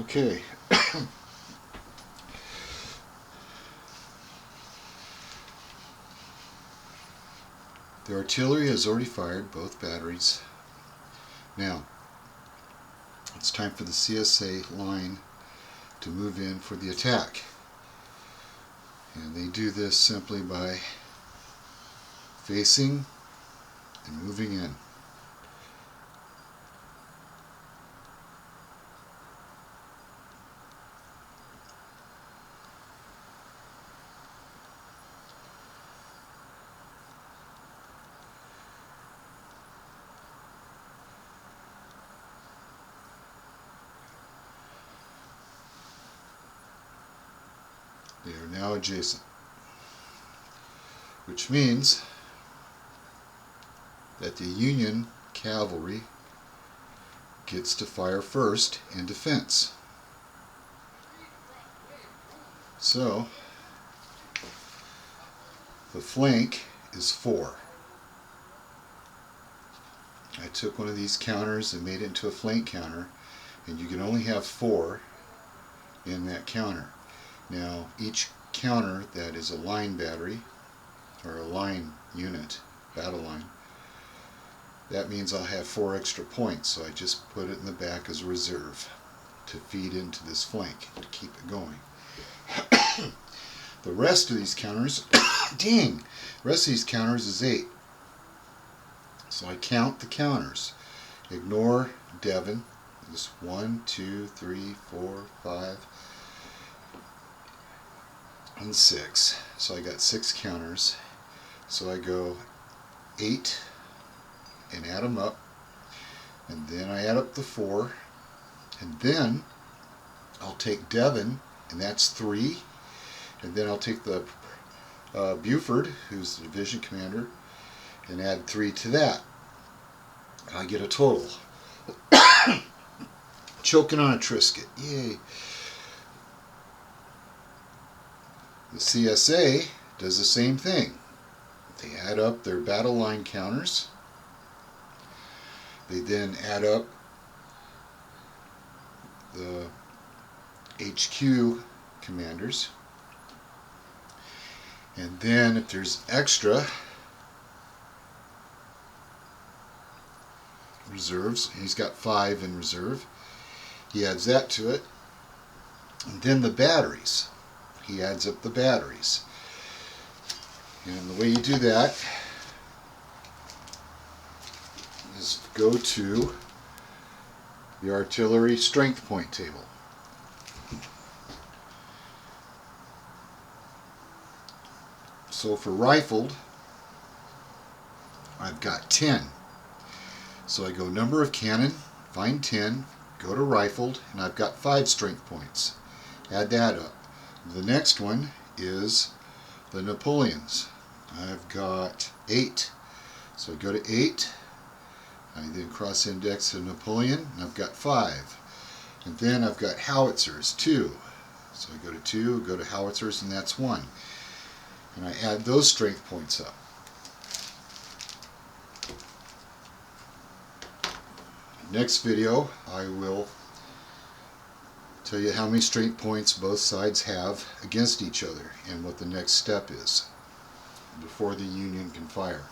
Okay. The artillery has already fired both batteries. Now, it's time for the CSA line to move in for the attack. And they do this simply by facing and moving in. They are now adjacent, which means that the Union cavalry gets to fire first in defense. So the flank is 4. I took one of these counters and made it into a flank counter, and you can only have 4 in that counter. Now, each counter that is a line battery, or a line unit, battle line, that means I'll have 4 extra points, so I just put it in the back as a reserve to feed into this flank to keep it going. The rest of these counters, dang, the rest of these counters is 8. So I count the counters. Ignore Devin. Just 1, 2, 3, 4, 5, and 6. So I got 6 counters. So I go 8 and add them up, and then I add up the 4, and then I'll take Devin, and that's 3, and then I'll take the BUFORD, who's the division commander, and add 3 to that. I get a total. Choking on a Triscuit, yay! The CSA does the same thing. They add up their battle line counters. They then add up the HQ commanders. And then if there's extra reserves, he's got 5 in reserve, he adds that to it. And then the batteries. He adds up the batteries. And the way you do that is go to the artillery strength point table. So for rifled, I've got 10. So I go number of cannon, find 10, go to rifled, and I've got 5 strength points. Add that up. The next one is the Napoleons. I've got 8. So I go to 8. I then cross-index to Napoleon, and I've got 5. And then I've got howitzers, 2. So I go to 2, go to howitzers, and that's 1. And I add those strength points up. Next video, I will tell you how many strength points both sides have against each other and what the next step is before the Union can fire.